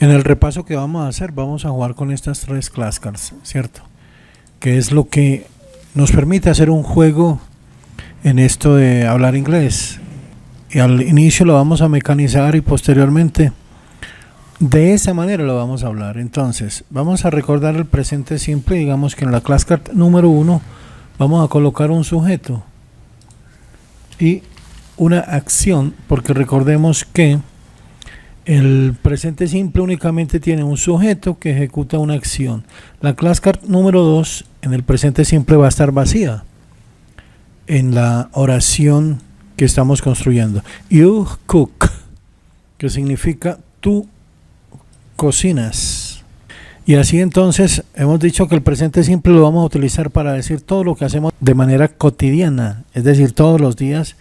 En el repaso que vamos a hacer, vamos a jugar con estas tres flashcards, ¿cierto? Que es lo que nos permite hacer un juego en esto de hablar inglés. Y al inicio lo vamos a mecanizar y posteriormente de esa manera lo vamos a hablar. Entonces, vamos a recordar el presente simple. Digamos que en la flashcard número 1 vamos a colocar un sujeto y una acción, porque recordemos que el presente simple únicamente tiene un sujeto que ejecuta una acción. La flashcard número 2 en el presente simple va a estar vacía en la oración que estamos construyendo. You cook, que significa tú cocinas. Y así entonces hemos dicho que el presente simple lo vamos a utilizar para decir todo lo que hacemos de manera cotidiana, es decir, todos los días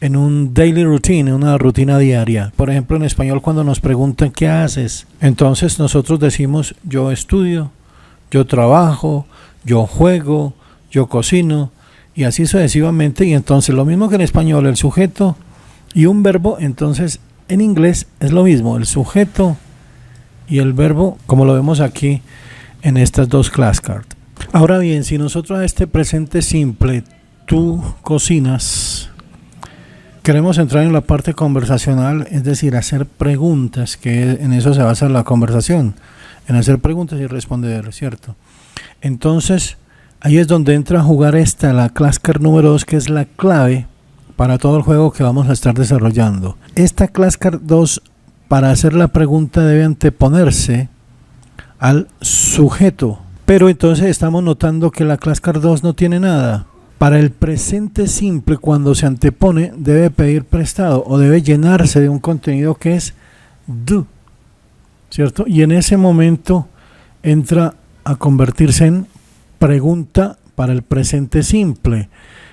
en un daily routine, en una rutina diaria. Por ejemplo, en español cuando nos preguntan ¿qué haces? Entonces nosotros decimos yo estudio, yo trabajo, yo juego, yo cocino y así sucesivamente. Y entonces lo mismo que en español, el sujeto y un verbo, entonces en inglés es lo mismo, el sujeto y el verbo, como lo vemos aquí en estas dos flashcards. Ahora bien, si nosotros a este presente simple, tú cocinas, queremos entrar en la parte conversacional, es decir, hacer preguntas, que en eso se basa la conversación, en hacer preguntas y responder, ¿cierto? Entonces, ahí es donde entra a jugar la flashcard número 2, que es la clave para todo el juego que vamos a estar desarrollando. Esta flashcard 2, para hacer la pregunta, debe anteponerse al sujeto. Pero entonces estamos notando que la flashcard 2 no tiene nada. Para el presente simple, cuando se antepone, debe pedir prestado o debe llenarse de un contenido que es do, ¿cierto? Y en ese momento entra a convertirse en pregunta para el presente simple.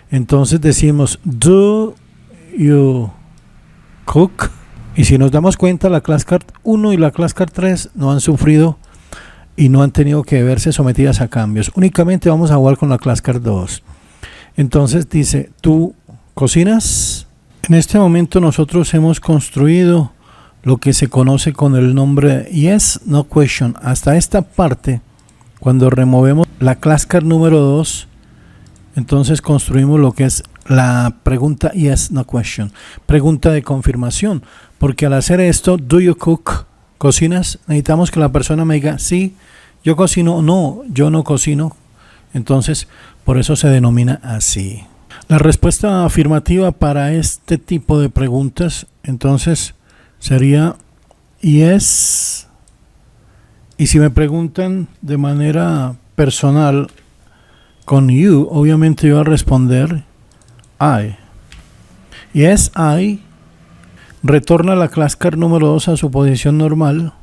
Entonces decimos do you cook? Y si nos damos cuenta, la flashcard 1 y la flashcard 3 no han sufrido y no han tenido que verse sometidas a cambios. Únicamente vamos a jugar con la flashcard 2. Entonces dice, ¿tú cocinas? En este momento nosotros hemos construido lo que se conoce con el nombre Yes, No Question. Hasta esta parte, cuando removemos la flashcard número 2, entonces construimos lo que es la pregunta Yes, No Question. Pregunta de confirmación. Porque al hacer esto, do you cook? ¿Cocinas? Necesitamos que la persona me diga, sí, yo cocino, no, yo no cocino. Entonces, por eso se denomina así. La respuesta afirmativa para este tipo de preguntas, entonces, sería yes. Y si me preguntan de manera personal con you, obviamente yo voy a responder I. Yes, I. Retorna la flashcard número 2 a su posición normal,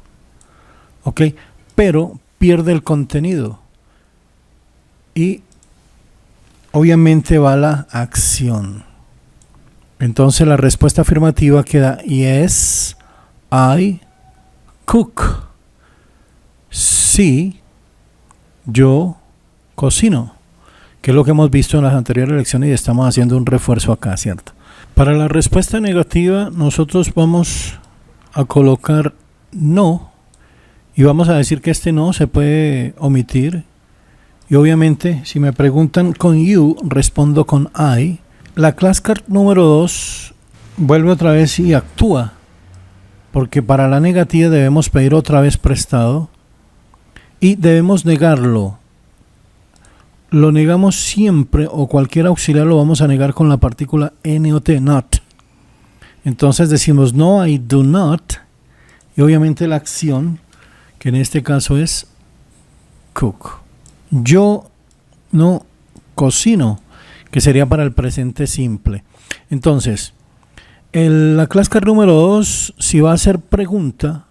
ok, pero pierde el contenido y obviamente va la acción. Entonces la respuesta afirmativa queda yes, I cook. Sí, yo cocino, que es lo que hemos visto en las anteriores lecciones y estamos haciendo un refuerzo acá, ¿cierto? Para la respuesta negativa nosotros vamos a colocar no y vamos a decir que este no se puede omitir. Y obviamente si me preguntan con you, respondo con I. La flashcard número 2 vuelve otra vez y actúa, porque para la negativa debemos pedir otra vez prestado y debemos negarlo. Lo negamos siempre, o cualquier auxiliar lo vamos a negar con la partícula not, not. Entonces decimos no, I do not, y obviamente la acción, que en este caso es cook. Yo no cocino, que sería para el presente simple. Entonces, la flashcard número 2, si va a ser pregunta,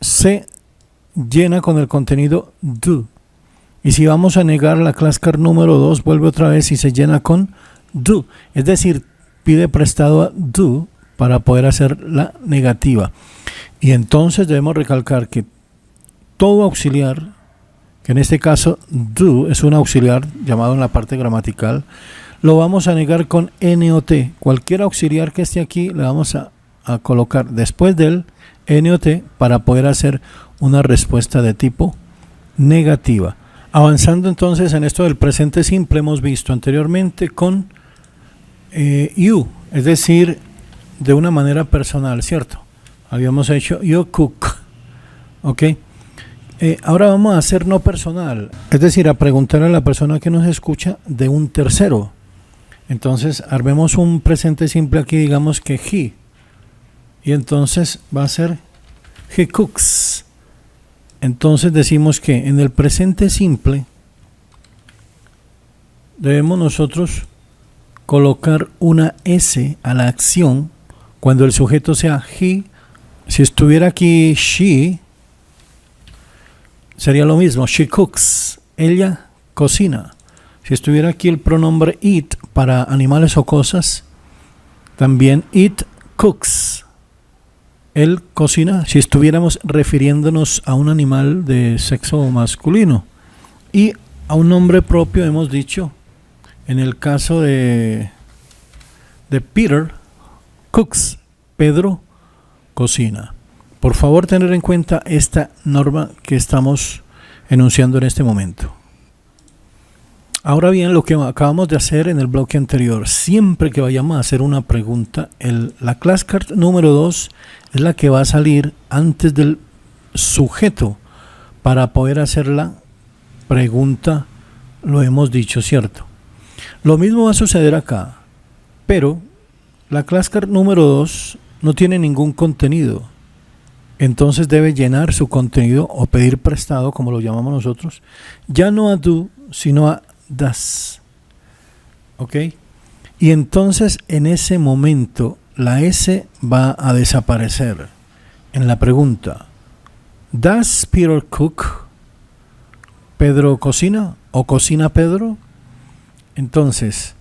se llena con el contenido do. Y si vamos a negar, la flashcard número 2 vuelve otra vez y se llena con do. Es decir, pide prestado a do para poder hacer la negativa. Y entonces debemos recalcar que todo auxiliar, que en este caso do es un auxiliar llamado en la parte gramatical, lo vamos a negar con not. Cualquier auxiliar que esté aquí le vamos a colocar después del NOT para poder hacer una respuesta de tipo negativa. Avanzando entonces en esto del presente simple, hemos visto anteriormente con you, es decir, de una manera personal, ¿cierto? Habíamos hecho you cook, ¿ok? Ahora vamos a hacer no personal, es decir, a preguntar a la persona que nos escucha de un tercero. Entonces, armemos un presente simple aquí, digamos que he, y entonces va a ser he cooks. Entonces decimos que en el presente simple debemos nosotros colocar una S a la acción cuando el sujeto sea he. Si estuviera aquí she, sería lo mismo, she cooks, ella cocina. Si estuviera aquí el pronombre it para animales o cosas, también it cooks, él cocina, si estuviéramos refiriéndonos a un animal de sexo masculino. Y a un nombre propio hemos dicho, en el caso de Peter cooks, Pedro cocina. Por favor, tener en cuenta esta norma que estamos enunciando en este momento. Ahora bien, lo que acabamos de hacer en el bloque anterior, siempre que vayamos a hacer una pregunta, la flashcard número 2 es la que va a salir antes del sujeto para poder hacer la pregunta, lo hemos dicho, ¿cierto? Lo mismo va a suceder acá, pero la flashcard número 2 no tiene ningún contenido, entonces debe llenar su contenido o pedir prestado, como lo llamamos nosotros, ya no a do, sino a das, ¿ok? Y entonces en ese momento la S va a desaparecer en la pregunta. ¿Does Peter cook? ¿Pedro cocina? ¿O cocina Pedro? Entonces,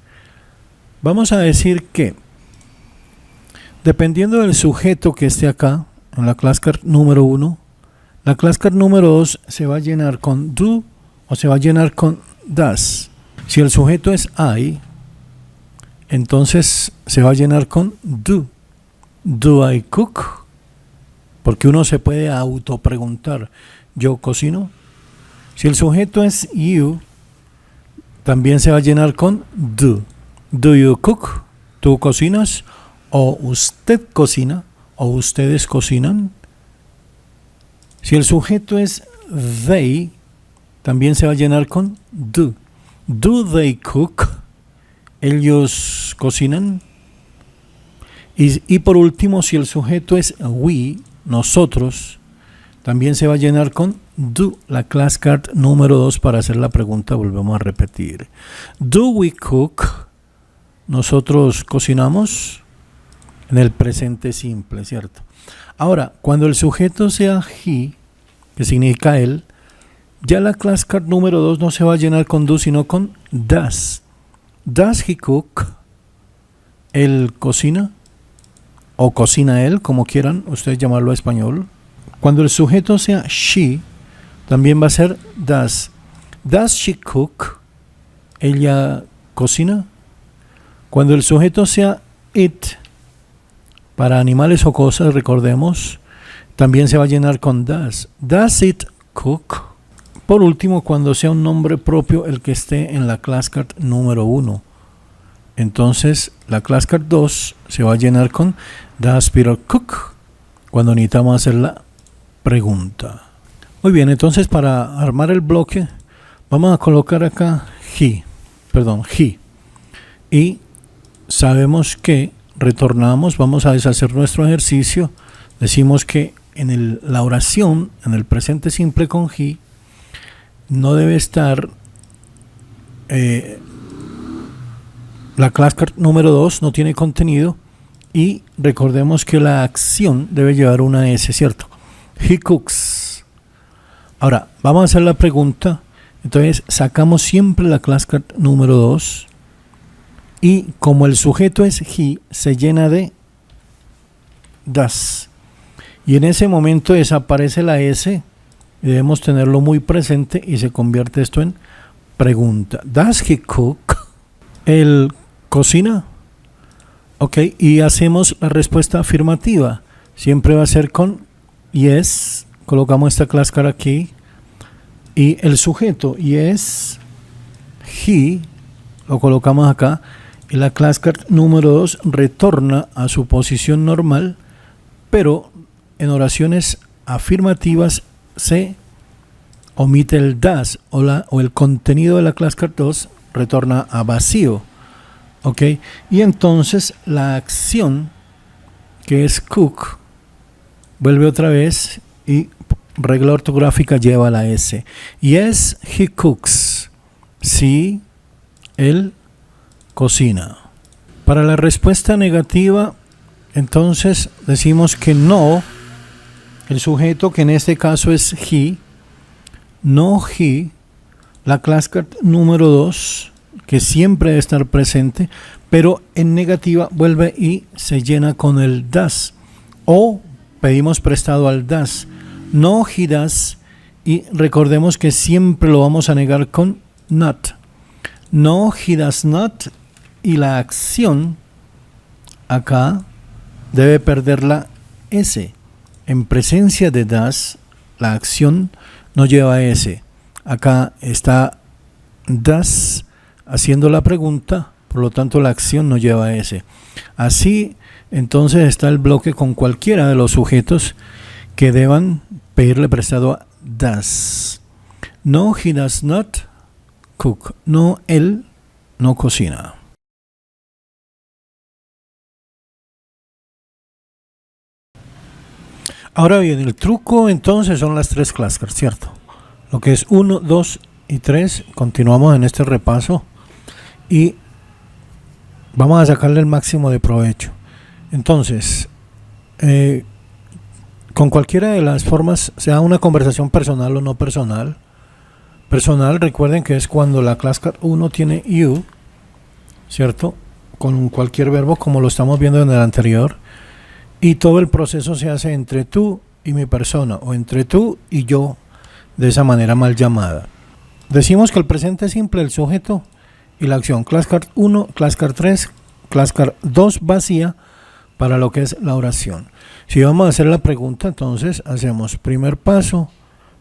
vamos a decir que dependiendo del sujeto que esté acá, en la flashcard número 1, la flashcard número 2 se va a llenar con do o se va a llenar con does. Si el sujeto es I, entonces se va a llenar con do. Do I cook? Porque uno se puede autopreguntar, ¿yo cocino? Si el sujeto es you, también se va a llenar con do. Do you cook? ¿Tú cocinas? ¿O usted cocina? ¿O ustedes cocinan? Si el sujeto es they, también se va a llenar con do. Do they cook? ¿Ellos cocinan? Y por último, si el sujeto es we, nosotros, también se va a llenar con do, la flashcard número 2 para hacer la pregunta. Volvemos a repetir. Do we cook? ¿Nosotros cocinamos? En el presente simple, ¿cierto? Ahora, cuando el sujeto sea he, que significa él, ya la flashcard número 2 no se va a llenar con do, sino con does. Does he cook? ¿Él cocina? ¿O cocina él? Como quieran ustedes llamarlo a español. Cuando el sujeto sea she, también va a ser does. Does she cook? ¿Ella cocina? Cuando el sujeto sea it, para animales o cosas, recordemos, también se va a llenar con does. Does it cook? Por último, cuando sea un nombre propio el que esté en la flashcard número 1. Entonces, la flashcard 2 se va a llenar con Does Peter cook? Cuando necesitamos hacer la pregunta. Muy bien, entonces para armar el bloque, vamos a colocar acá he. Y sabemos que retornamos, vamos a deshacer nuestro ejercicio. Decimos que en la oración, en el presente simple con he, no debe estar la flashcard número 2, no tiene contenido, y recordemos que la acción debe llevar una S, ¿cierto? He cooks. Ahora, vamos a hacer la pregunta. Entonces, sacamos siempre la flashcard número 2, y como el sujeto es he, se llena de does. Y en ese momento desaparece la S, y debemos tenerlo muy presente, y se convierte esto en pregunta. Does he cook? ¿Él cocina? Ok, y hacemos la respuesta afirmativa. Siempre va a ser con yes, colocamos esta class card aquí, y el sujeto yes, he, lo colocamos acá, y la class card número 2 retorna a su posición normal, pero en oraciones afirmativas se omite el does o el contenido de la class card 2 retorna a vacío. ¿Ok? Y entonces la acción que es cook vuelve otra vez y regla ortográfica lleva la S. Yes, he cooks. Sí, él cocina. Para la respuesta negativa, entonces decimos que no, el sujeto que en este caso es he, no he, la class card número 2, que siempre debe estar presente, pero en negativa vuelve y se llena con el does, o pedimos prestado al does. No he does, y recordemos que siempre lo vamos a negar con not. No he does not, y la acción acá debe perder la S. En presencia de does, la acción no lleva S. Acá está does haciendo la pregunta, por lo tanto la acción no lleva S. Así entonces está el bloque con cualquiera de los sujetos que deban pedirle prestado a does. No, he does not cook. No, él no cocina. Ahora bien, el truco entonces son las tres class cards, ¿cierto? Lo que es 1, 2 y 3. Continuamos en este repaso y vamos a sacarle el máximo de provecho. Entonces, con cualquiera de las formas, sea una conversación personal o no personal. Personal, recuerden que es cuando la class card 1 tiene you, ¿cierto? Con cualquier verbo como lo estamos viendo en el anterior. Y todo el proceso se hace entre tú y mi persona, o entre tú y yo, de esa manera mal llamada. Decimos que el presente simple, el sujeto y la acción. Class card 1, class card 3, class card 2 vacía para lo que es la oración. Si vamos a hacer la pregunta, entonces hacemos primer paso,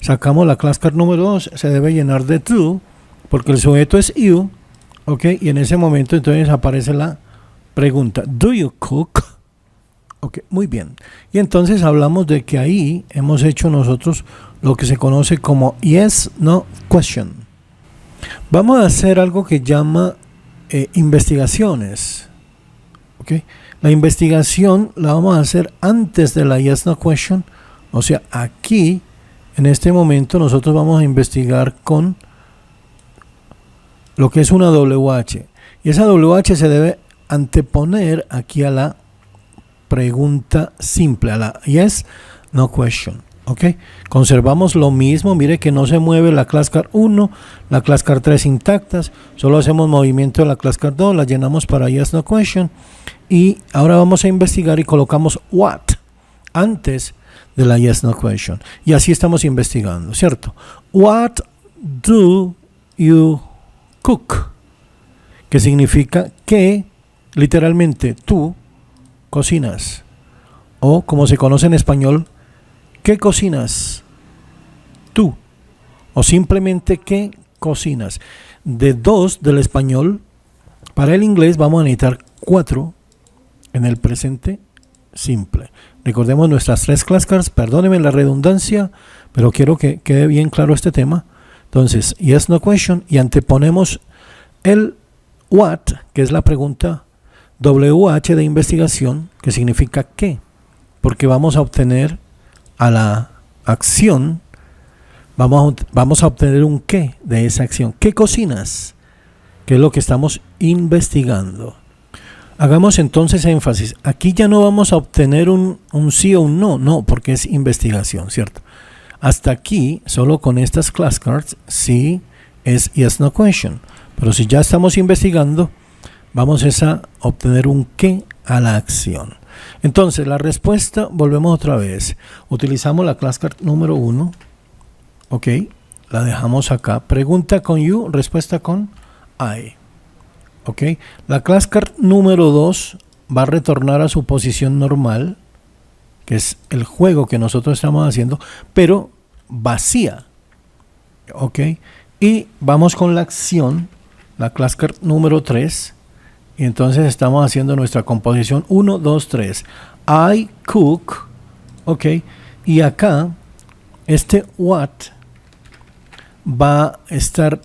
sacamos la class card número 2, se debe llenar de tú, porque el sujeto es you, ¿ok? Y en ese momento entonces aparece la pregunta, ¿do you cook? Ok, muy bien. Y entonces hablamos de que ahí hemos hecho nosotros lo que se conoce como yes, no question. Vamos a hacer algo que llama investigaciones. Okay. La investigación la vamos a hacer antes de la yes, no question. O sea, aquí, en este momento, nosotros vamos a investigar con lo que es una WH. Y esa WH se debe anteponer aquí a la pregunta simple, a la yes, no question. ¿Ok? Conservamos lo mismo, mire que no se mueve la class card 1, la class card 3 intactas, solo hacemos movimiento de la class card 2, la llenamos para yes, no question, y ahora vamos a investigar y colocamos what antes de la yes, no question, y así estamos investigando, ¿cierto? What do you cook? Que significa que literalmente tú cocinas, o como se conoce en español, ¿qué cocinas tú? O simplemente ¿qué cocinas? De 2 del español, para el inglés vamos a necesitar 4 en el presente simple. Recordemos nuestras 3 class cards, perdónenme la redundancia, pero quiero que quede bien claro este tema. Entonces, yes, no question, y anteponemos el what, que es la pregunta, WH de investigación, que significa qué, porque vamos a obtener a la acción, vamos a obtener un qué de esa acción. ¿Qué cocinas? Que es lo que estamos investigando. Hagamos entonces énfasis. Aquí ya no vamos a obtener un sí o un no, no, porque es investigación, ¿cierto? Hasta aquí, solo con estas class cards, sí es yes, no question. Pero si ya estamos investigando, vamos a obtener un qué a la acción. Entonces, la respuesta, volvemos otra vez. Utilizamos la class card número 1. Ok, la dejamos acá. Pregunta con you, respuesta con I. Ok, la class card número 2 va a retornar a su posición normal. que es el juego que nosotros estamos haciendo, pero vacía. ¿Ok? Y vamos con la acción, la class card número 3. Y entonces estamos haciendo nuestra composición 1, 2, 3. I cook. ¿Ok? Y acá, este what va a estar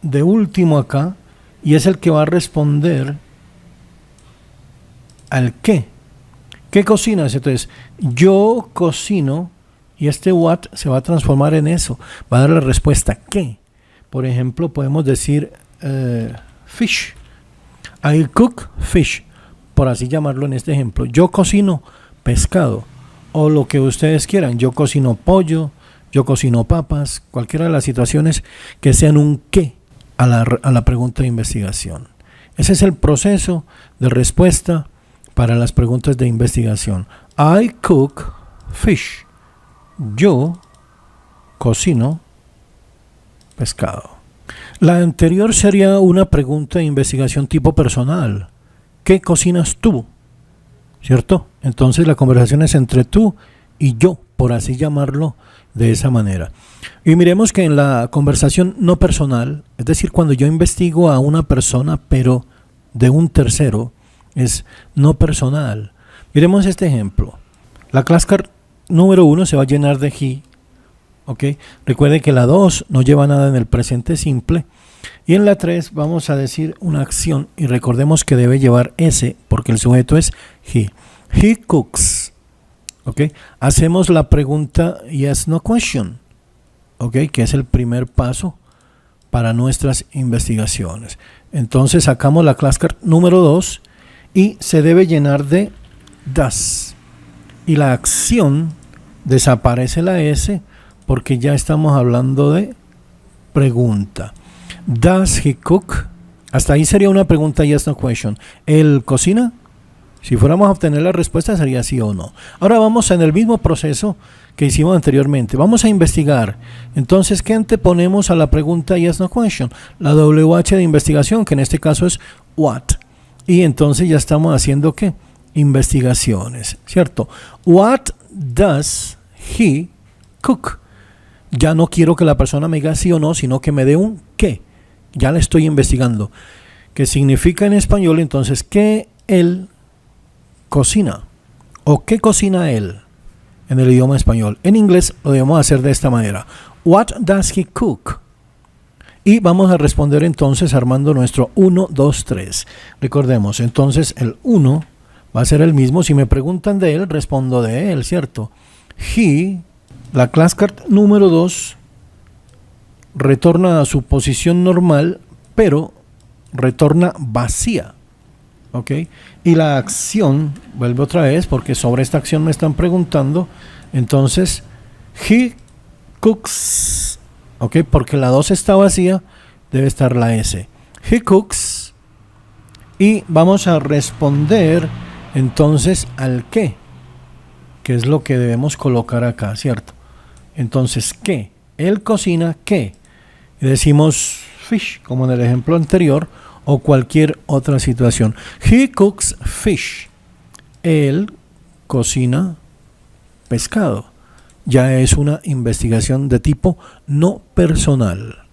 de último acá y es el que va a responder al qué. ¿Qué cocinas? Entonces, yo cocino y este what se va a transformar en eso. Va a dar la respuesta ¿qué? Por ejemplo, podemos decir fish. I cook fish, por así llamarlo en este ejemplo. Yo cocino pescado o lo que ustedes quieran. Yo cocino pollo, yo cocino papas, cualquiera de las situaciones que sean un qué a la pregunta de investigación. Ese es el proceso de respuesta para las preguntas de investigación. I cook fish. Yo cocino pescado. La anterior sería una pregunta de investigación tipo personal. ¿Qué cocinas tú? ¿Cierto? Entonces la conversación es entre tú y yo, por así llamarlo de esa manera. Y miremos que en la conversación no personal, es decir, cuando yo investigo a una persona pero de un tercero, es no personal. Miremos este ejemplo. La class card número 1 se va a llenar de he. ¿Okay? Recuerden que la 2 no lleva nada en el presente simple. Y en la 3 vamos a decir una acción y recordemos que debe llevar S porque el sujeto es he. He cooks. ¿Okay? Hacemos la pregunta yes, no question. ¿Okay? Que es el primer paso para nuestras investigaciones. Entonces sacamos la class card número 2 y se debe llenar de does. Y la acción desaparece la S porque ya estamos hablando de pregunta. Does he cook? Hasta ahí sería una pregunta yes, no question. ¿Él cocina? Si fuéramos a obtener la respuesta sería sí o no. Ahora vamos en el mismo proceso que hicimos anteriormente. Vamos a investigar. Entonces, ¿qué anteponemos a la pregunta yes, no question? La WH de investigación, que en este caso es what. Y entonces ya estamos haciendo ¿qué? Investigaciones, ¿cierto? What does he cook? Ya no quiero que la persona me diga sí o no, sino que me dé un qué. Ya la estoy investigando. ¿Qué significa en español? Entonces, ¿qué él cocina? ¿O qué cocina él en el idioma español? En inglés lo debemos hacer de esta manera. What does he cook? Y vamos a responder entonces armando nuestro 1, 2, 3. Recordemos, entonces el 1 va a ser el mismo. Si me preguntan de él, respondo de él, ¿cierto? He, la class card número 2, retorna a su posición normal, pero retorna vacía. ¿Ok? Y la acción, vuelve otra vez, porque sobre esta acción me están preguntando. Entonces, he cooks. ¿Ok? Porque la 2 está vacía, debe estar la S. He cooks. Y vamos a responder entonces al qué, que es lo que debemos colocar acá, ¿cierto? Entonces, ¿qué? Él cocina ¿qué? Y decimos fish, como en el ejemplo anterior, o cualquier otra situación. He cooks fish. Él cocina pescado. Ya es una investigación de tipo no personal.